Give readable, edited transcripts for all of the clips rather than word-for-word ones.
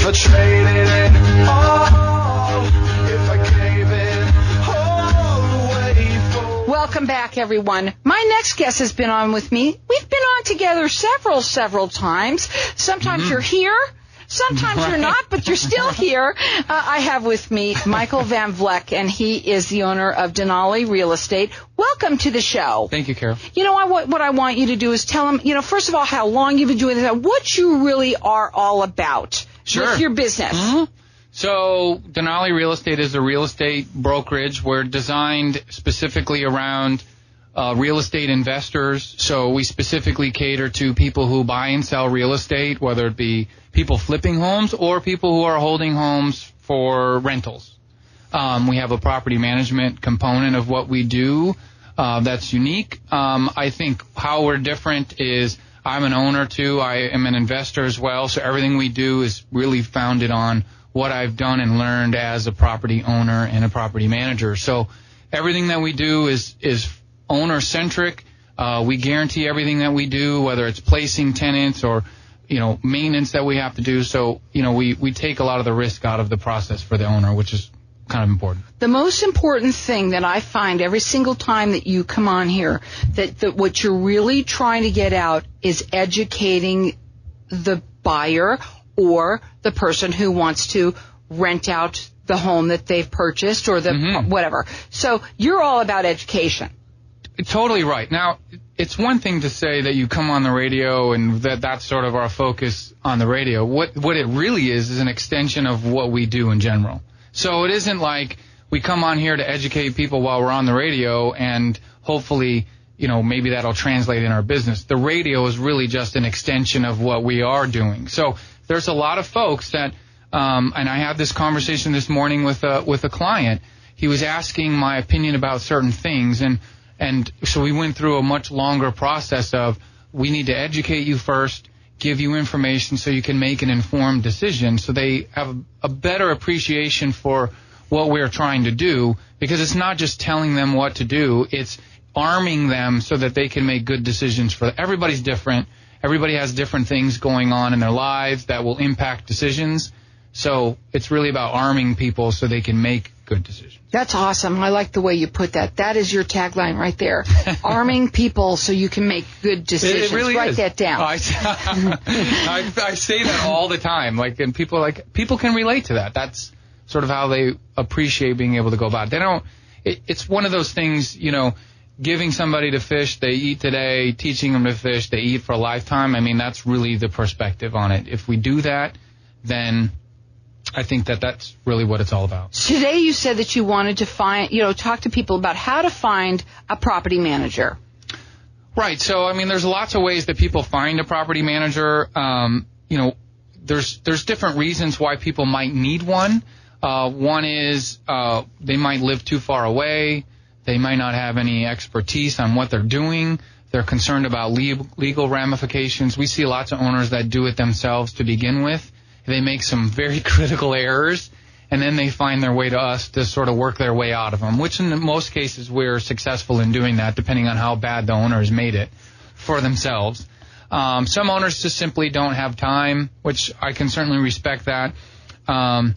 if I traded it all, if I gave it all away for... Welcome back, everyone. My next guest has been on with me. We've been on together several times. Sometimes you're here. Sometimes you're not, but you're still here. I have with me Michael Van Vleck, and he is the owner of Danali Realestate. Welcome to the show. Thank you, Carol. You know, what I want you to do is tell them, first of all, how long you've been doing this, what you really are all about with your business. Mm-hmm. So Danali Realestate is a real estate brokerage. We're designed specifically around real estate investors. So we specifically cater to people who buy and sell real estate, whether it be people flipping homes or people who are holding homes for rentals. We have a property management component of what we do that's unique. I think how we're different is I'm an owner too. I am an investor as well. So everything we do is really founded on what I've done and learned as a property owner and a property manager. So everything that we do is owner-centric. We guarantee everything that we do, whether it's placing tenants or maintenance that we have to do. So, we take a lot of the risk out of the process for the owner, which is kind of important. The most important thing that I find every single time that you come on here, that what you're really trying to get out is educating the buyer or the person who wants to rent out the home that they've purchased or the whatever. So you're all about education. Totally right. Now, it's one thing to say that you come on the radio and that's sort of our focus on the radio. What it really is an extension of what we do in general. So it isn't like we come on here to educate people while we're on the radio and hopefully, maybe that'll translate in our business. The radio is really just an extension of what we are doing. So there's a lot of folks that, and I had this conversation this morning with a client. He was asking my opinion about certain things, and so we went through a much longer process of we need to educate you first, give you information so you can make an informed decision so they have a better appreciation for what we're trying to do, because it's not just telling them what to do, it's arming them so that they can make good decisions. Everybody's different. Everybody has different things going on in their lives that will impact decisions. So it's really about arming people so they can make good decisions. That's awesome. I like the way you put that. That is your tagline right there. Arming people so you can make good decisions. It really Write is. that down. I say that all the time. And people can relate to that. That's sort of how they appreciate being able to go about it. It's one of those things, giving somebody to fish, they eat today, teaching them to fish, they eat for a lifetime. I mean, that's really the perspective on it. If we do that, then I think that's really what it's all about. Today you said that you wanted to talk to people about how to find a property manager. Right. So, there's lots of ways that people find a property manager. There's different reasons why people might need one. One is they might live too far away. They might not have any expertise on what they're doing. They're concerned about legal ramifications. We see lots of owners that do it themselves to begin with. They make some very critical errors, and then they find their way to us to sort of work their way out of them, which in most cases we're successful in doing that, depending on how bad the owner has made it for themselves. Some owners just simply don't have time, which I can certainly respect that. There's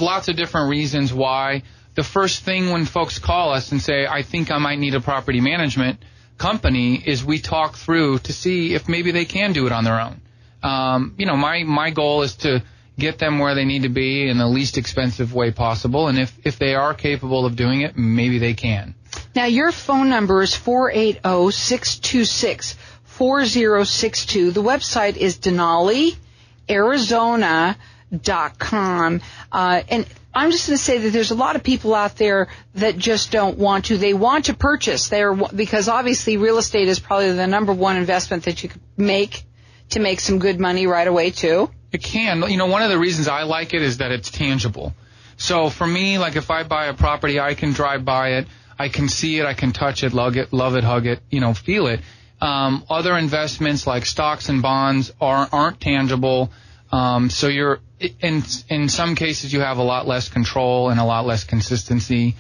lots of different reasons why. The first thing when folks call us and say, I think I might need a property management company, is we talk through to see if maybe they can do it on their own. My goal is to get them where they need to be in the least expensive way possible. And if they are capable of doing it, maybe they can. Now, your phone number is 480-626-4062. The website is DanaliArizona.com. And I'm just going to say that there's a lot of people out there that just don't want to. They want to purchase because obviously real estate is probably the number one investment that you could make to make some good money right away, too. It can. One of the reasons I like it is that it's tangible. So for me, like if I buy a property, I can drive by it, I can see it, I can touch it, love it, hug it, feel it. Other investments like stocks and bonds aren't tangible. So you're in some cases you have a lot less control and a lot less consistency.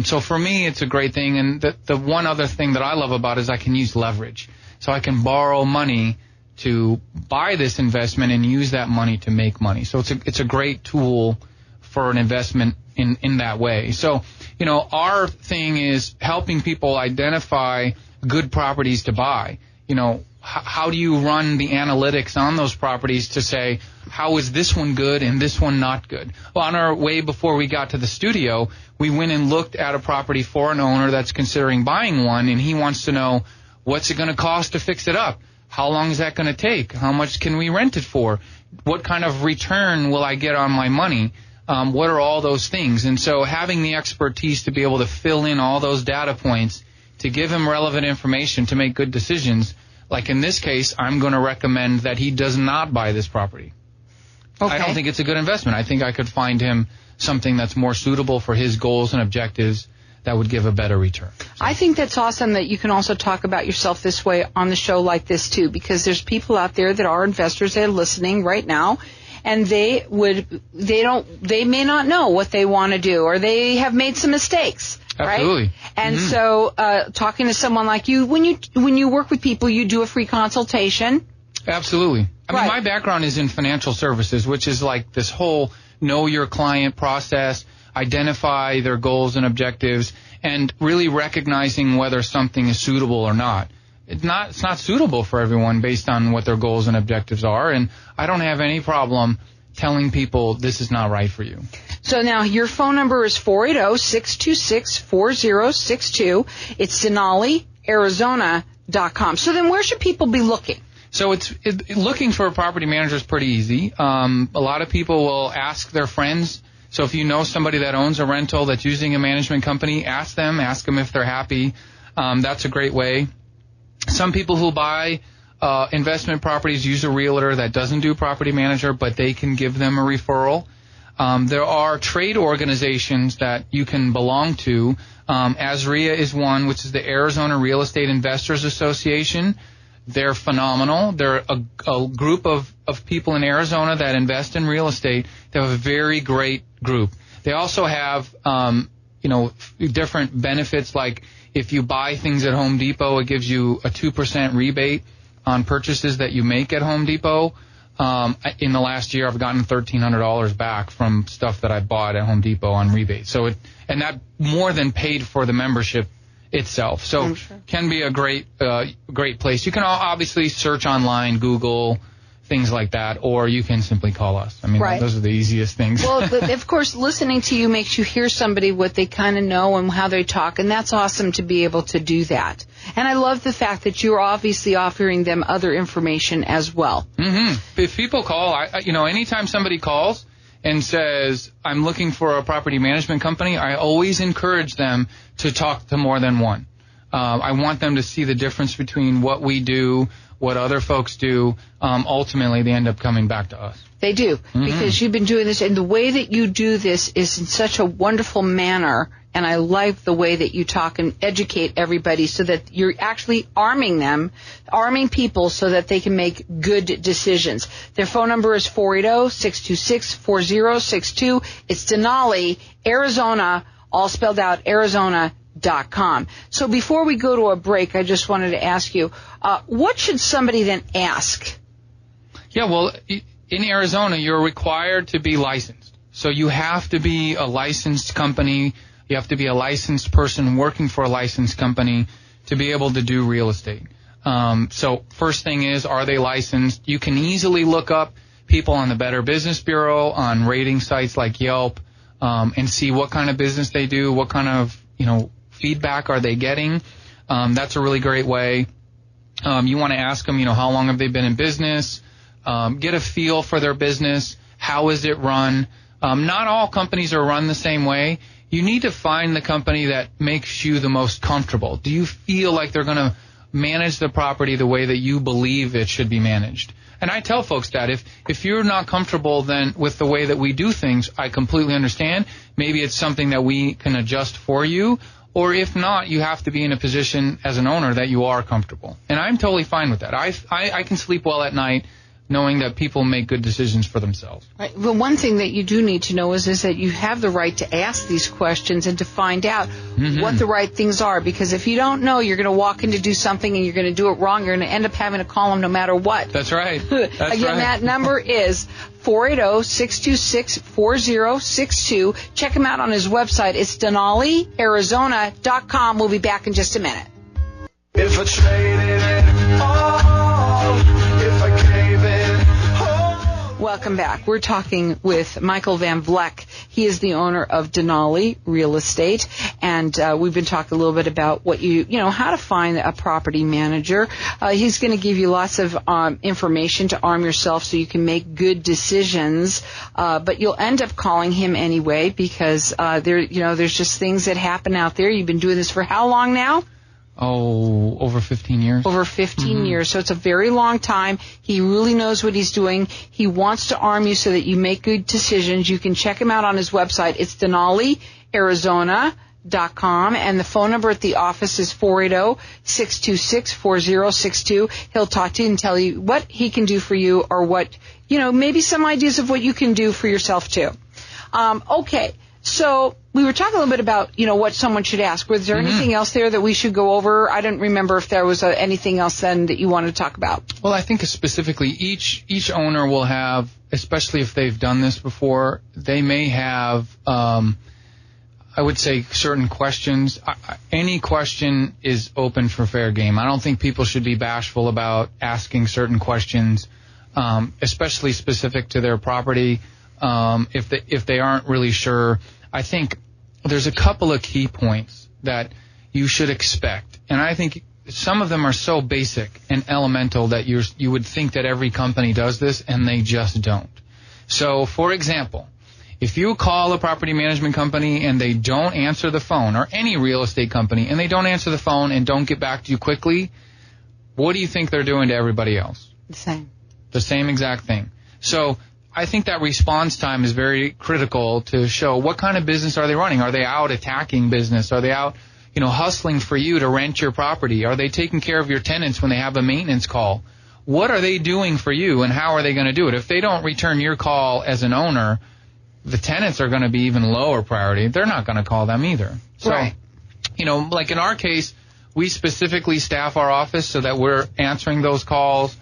So for me, it's a great thing. And the one other thing that I love about it is I can use leverage. So I can borrow money to buy this investment and use that money to make money. So it's a great tool for an investment in that way. So, our thing is helping people identify good properties to buy. How do you run the analytics on those properties to say, how is this one good and this one not good? Well, on our way before we got to the studio, we went and looked at a property for an owner that's considering buying one, and he wants to know, what's it going to cost to fix it up? How long is that going to take? How much can we rent it for? What kind of return will I get on my money? What are all those things? And so having the expertise to be able to fill in all those data points to give him relevant information to make good decisions, like in this case, I'm going to recommend that he does not buy this property. Okay. I don't think it's a good investment. I think I could find him something that's more suitable for his goals and objectives that would give a better return. So. I think that's awesome that you can also talk about yourself this way on the show like this too, because there's people out there that are investors that are listening right now, and they may not know what they want to do, or they have made some mistakes. Absolutely. Right? And so talking to someone like you, when you work with people, you do a free consultation. Absolutely. I mean, my background is in financial services, which is like this whole know your client process, identify their goals and objectives, and really recognizing whether something is suitable or not. It's not suitable for everyone based on what their goals and objectives are, and I don't have any problem telling people this is not right for you. So now your phone number is 480-626-4062. It's DenaliArizona.com. So then where should people be looking? So looking for a property manager is pretty easy. A lot of people will ask their friends. So if you know somebody that owns a rental that's using a management company, ask them if they're happy. That's a great way. Some people who buy investment properties use a realtor that doesn't do property manager, but they can give them a referral. There are trade organizations that you can belong to. ASREA is one, which is the Arizona Real Estate Investors Association. They're phenomenal. They're a group of people in Arizona that invest in real estate. They have a very great group. They also have, different benefits, like if you buy things at Home Depot, it gives you a 2% rebate on purchases that you make at Home Depot. In the last year, I've gotten $1,300 back from stuff that I bought at Home Depot on rebate. So and that more than paid for the membership itself. So can be a great place. You can obviously search online, Google, things like that, or you can simply call us. I mean, those are the easiest things. Well, of course, listening to you makes you hear somebody what they kind of know and how they talk, and that's awesome to be able to do that. And I love the fact that you're obviously offering them other information as well. Mm-hmm. If people call, anytime somebody calls and says, I'm looking for a property management company, I always encourage them to talk to more than one. I want them to see the difference between what we do, what other folks do. Ultimately, they end up coming back to us. They do, because you've been doing this, and the way that you do this is in such a wonderful manner, and I like the way that you talk and educate everybody so that you're actually arming people so that they can make good decisions. Their phone number is 480-626-4062. It's Denali, Arizona, all spelled out, Arizona.com. So before we go to a break, I just wanted to ask you, what should somebody then ask? Yeah, well, in Arizona, you're required to be licensed. So you have to be a licensed company. You have to be a licensed person working for a licensed company to be able to do real estate. So first thing is, are they licensed? You can easily look up people on the Better Business Bureau, on rating sites like Yelp, and see what kind of business they do, what kind of, feedback are they getting. That's a really great way. You want to ask them, how long have they been in business? Get a feel for their business. How is it run? Not all companies are run the same way. You need to find the company that makes you the most comfortable. Do you feel like they're going to manage the property the way that you believe it should be managed? And I tell folks that if you're not comfortable then with the way that we do things, I completely understand. Maybe it's something that we can adjust for you. Or if not, you have to be in a position as an owner that you are comfortable. And I'm totally fine with that. I can sleep well at night knowing that people make good decisions for themselves. Right. Well, one thing that you do need to know is that you have the right to ask these questions and to find out what the right things are. Because if you don't know, you're going to walk in to do something and you're going to do it wrong. You're going to end up having to call them no matter what. That's right. That's Again, that number is 480-626-4062. Check him out on his website. It's DanaliArizona.com. We'll be back in just a minute. If I traded it all, if I gave it all. Welcome back. We're talking with Michael Van Vleck. He is the owner of Danali Real Estate, and we've been talking a little bit about what how to find a property manager. He's going to give you lots of information to arm yourself so you can make good decisions. But you'll end up calling him anyway because there's just things that happen out there. You've been doing this for how long now? Oh, over 15 years. Over 15 years. So it's a very long time. He really knows what he's doing. He wants to arm you so that you make good decisions. You can check him out on his website. It's DanaliArizona.com, and the phone number at the office is 480-626-4062. He'll talk to you and tell you what he can do for you, or what, maybe some ideas of what you can do for yourself too. Okay. So we were talking a little bit about, what someone should ask. Was there anything else there that we should go over? I don't remember if there was anything else then that you wanted to talk about. Well, I think specifically each owner will have, especially if they've done this before, they may have, I would say, certain questions. Any question is open for fair game. I don't think people should be bashful about asking certain questions, especially specific to their property. If they aren't really sure. I think there's a couple of key points that you should expect, and I think some of them are so basic and elemental that you would think that every company does this, and they just don't. So, for example, if you call a property management company and they don't answer the phone, or any real estate company, and they don't answer the phone and don't get back to you quickly, what do you think they're doing to everybody else? The same. The same exact thing. So I think that response time is very critical to show what kind of business are they running. Are they out attacking business? Are they out, hustling for you to rent your property? Are they taking care of your tenants when they have a maintenance call? What are they doing for you, and how are they going to do it? If they don't return your call as an owner, the tenants are going to be even lower priority. They're not going to call them either. So, right. Like in our case, we specifically staff our office so that we're answering those calls.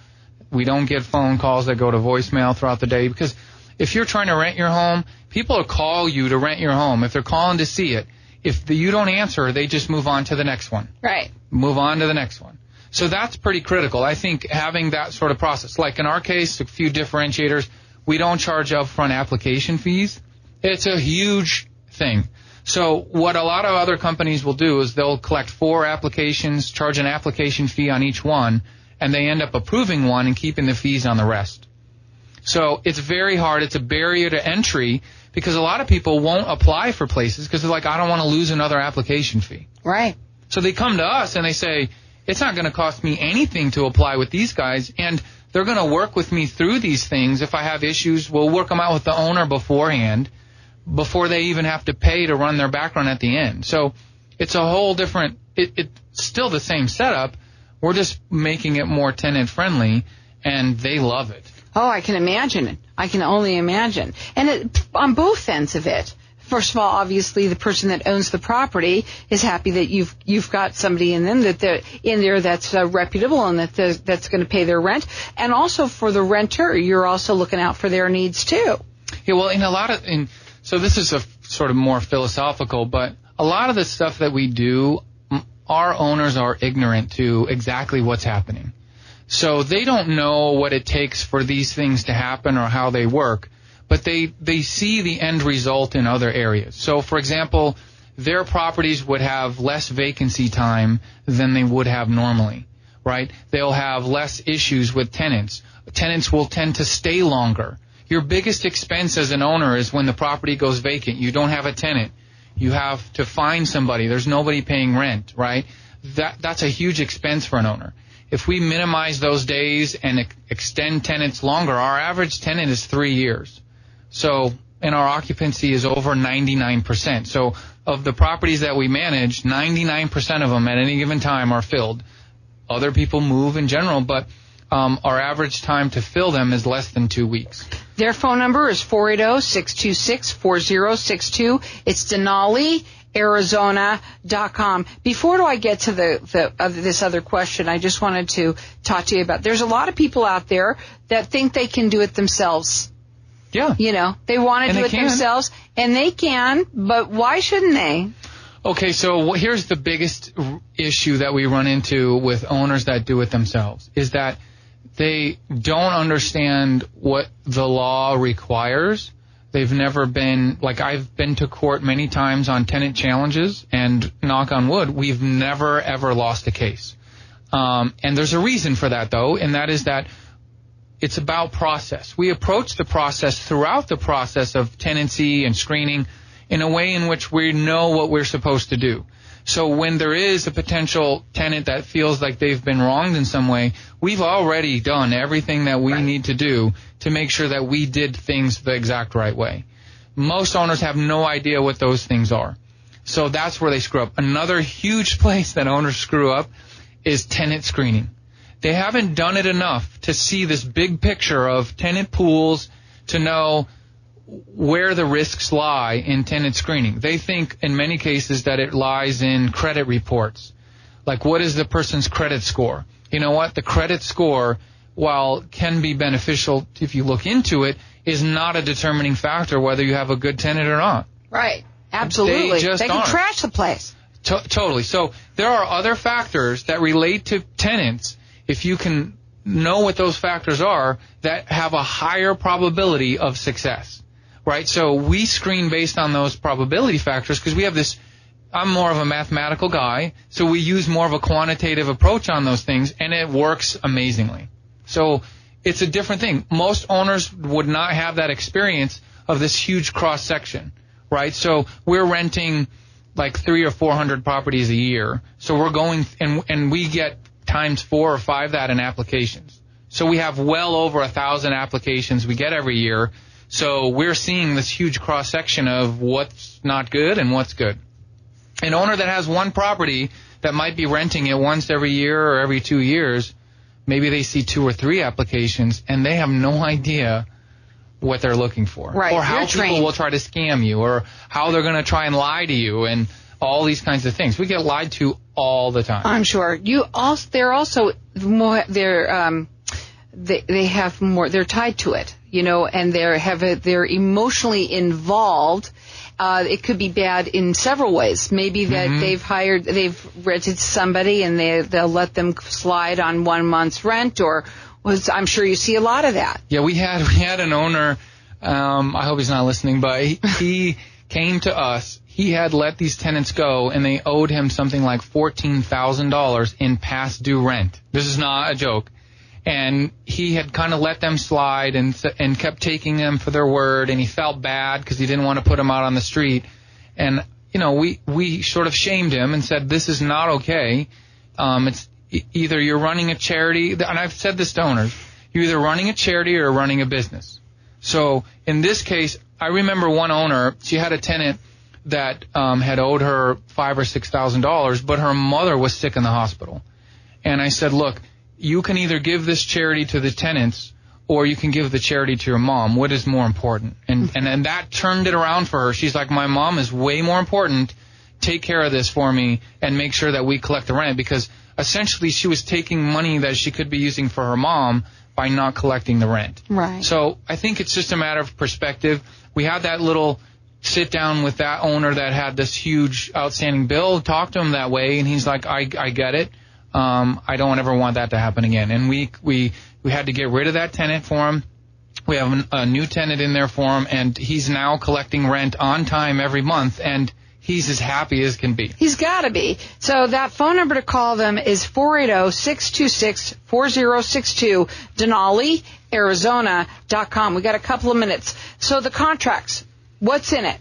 We don't get phone calls that go to voicemail throughout the day, because if you're trying to rent your home, people will call you to rent your home. If they're calling to see it, if you don't answer, they just move on to the next one. Right. Move on to the next one. So that's pretty critical. I think having that sort of process, like in our case, a few differentiators, we don't charge upfront application fees. It's a huge thing. So what a lot of other companies will do is they'll collect 4 applications, charge an application fee on each one, and they end up approving one and keeping the fees on the rest. So it's very hard. It's a barrier to entry, because a lot of people won't apply for places because they're like, I don't want to lose another application fee. Right. So they come to us and they say, it's not going to cost me anything to apply with these guys, and they're going to work with me through these things. If I have issues, we'll work them out with the owner beforehand, before they even have to pay to run their background at the end. So it's a whole different, it's still the same setup. We're just making it more tenant-friendly, and they love it. Oh, I can imagine it. I can only imagine. And on both ends of it. First of all, obviously, the person that owns the property is happy that you've got somebody in them in there that's reputable and that's going to pay their rent. And also for the renter, you're also looking out for their needs too. Yeah, well, so this is a sort of more philosophical, but a lot of the stuff that we do, our owners are ignorant to exactly what's happening. So they don't know what it takes for these things to happen or how they work, but they see the end result in other areas. So, for example, their properties would have less vacancy time than they would have normally, right? They'll have less issues with tenants. Tenants will tend to stay longer. Your biggest expense as an owner is when the property goes vacant. You don't have a tenant. You have to find somebody. There's nobody paying rent, right? That's a huge expense for an owner. If we minimize those days and extend tenants longer, our average tenant is 3 years. So, and our occupancy is over 99%. So of the properties that we manage, 99% of them at any given time are filled. Other people move in general, but our average time to fill them is less than 2 weeks. Their phone number is 480-626-4062. It's DanaliArizona.com. Before I get to this other question, I just wanted to talk to you about, there's a lot of people out there that think they can do it themselves. Yeah. You know, they want to do it themselves, and they can, but why shouldn't they? Okay, so here's the biggest issue that we run into with owners that do it themselves, is that they don't understand what the law requires. They've never been, like, I've been to court many times on tenant challenges, and knock on wood, we've never, ever lost a case. And there's a reason for that, though, and that is that it's about process. We approach the process throughout the process of tenancy and screening in a way in which we know what we're supposed to do. So when there is a potential tenant that feels like they've been wronged in some way, we've already done everything that we need to do to make sure that we did things the exact right way. Most owners have no idea what those things are. So that's where they screw up. Another huge place that owners screw up is tenant screening. They haven't done it enough to see this big picture of tenant pools to know where the risks lie in tenant screening. They think in many cases that it lies in credit reports. Like, what is the person's credit score? You know what? The credit score, while can be beneficial if you look into it, is not a determining factor whether you have a good tenant or not. Right. Absolutely. They can trash the place. Totally. So there are other factors that relate to tenants, if you can know what those factors are, that have a higher probability of success. Right, so we screen based on those probability factors because we have this, I'm more of a mathematical guy, so we use more of a quantitative approach on those things, and it works amazingly. So it's a different thing. Most owners would not have that experience of this huge cross-section, right? So we're renting like 300 or 400 properties a year, so we're going, and we get times 4 or 5 that in applications. So we have well over 1,000 applications we get every year. So we're seeing this huge cross-section of what's not good and what's good. An owner that has one property that might be renting it once every year or every 2 years, maybe they see 2 or 3 applications, and they have no idea what they're looking for. Right. Or how people will try to scam you, or how they're going to try and lie to you, and all these kinds of things. We get lied to all the time. I'm sure. They're also more, they have more, they're tied to it. You know, and they're emotionally involved. It could be bad in several ways. Maybe that they've rented somebody and they'll let them slide on 1 month's rent, I'm sure you see a lot of that. Yeah, we had an owner, I hope he's not listening, but he came to us. He had let these tenants go, and they owed him something like $14,000 in past due rent. This is not a joke. And he had kind of let them slide and kept taking them for their word, and he felt bad because he didn't want to put them out on the street. And, you know, we sort of shamed him and said, this is not okay. It's either you're running a charity, and I've said this to owners, you're either running a charity or running a business. So in this case, I remember one owner, she had a tenant that had owed her $5,000 or $6,000, but her mother was sick in the hospital. And I said, look, you can either give this charity to the tenants or you can give the charity to your mom. What is more important? And that turned it around for her. She's like, my mom is way more important. Take care of this for me and make sure that we collect the rent, because essentially she was taking money that she could be using for her mom by not collecting the rent. Right. So I think it's just a matter of perspective. We had that little sit down with that owner that had this huge outstanding bill, talk to him that way, and he's like, I get it. I don't ever want that to happen again. And we had to get rid of that tenant for him. We have a new tenant in there for him, and he's now collecting rent on time every month, and he's as happy as can be. He's got to be. So that phone number to call them is 480-626-4062, DanaliArizona.com. We got a couple of minutes. So the contracts, what's in it?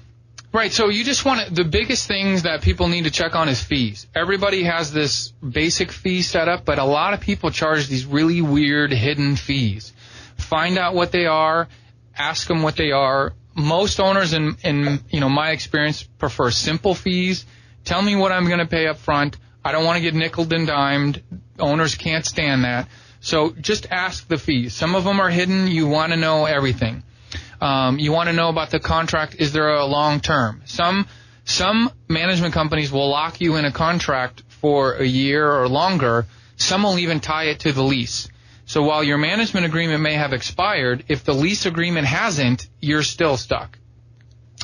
Right, so you just want to, the biggest things that people need to check on is fees. Everybody has this basic fee set up, but a lot of people charge these really weird hidden fees. Find out what they are, ask them what they are. Most owners, in my experience, prefer simple fees. Tell me what I'm going to pay up front. I don't want to get nickeled and dimed. Owners can't stand that. So just ask the fees. Some of them are hidden. You want to know everything. You want to know about the contract. Is there a long term? Some management companies will lock you in a contract for a year or longer. Some will even tie it to the lease. So while your management agreement may have expired, if the lease agreement hasn't, you're still stuck.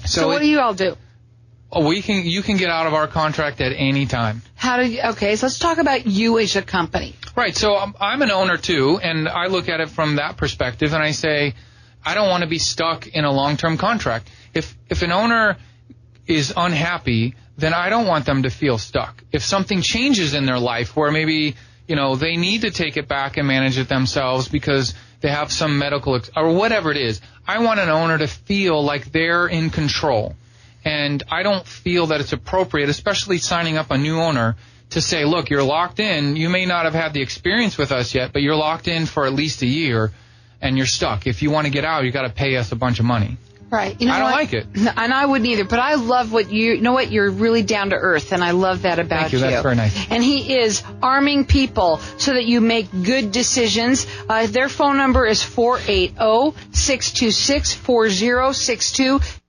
So what do you all do? You can get out of our contract at any time. Okay, so let's talk about you as a company. Right. So I'm an owner too, and I look at it from that perspective, and I say, I don't want to be stuck in a long-term contract. If an owner is unhappy, then I don't want them to feel stuck. If something changes in their life where maybe, they need to take it back and manage it themselves because they have some medical or whatever it is, I want an owner to feel like they're in control. And I don't feel that it's appropriate, especially signing up a new owner, to say, look, you're locked in. You may not have had the experience with us yet, but you're locked in for at least a year, and you're stuck. If you want to get out, you got to pay us a bunch of money. Right. I don't like it. And I wouldn't either. But I love you're really down to earth, and I love that about you. Thank you. That's very nice. And he is arming people so that you make good decisions. Their phone number is 480-626-4062.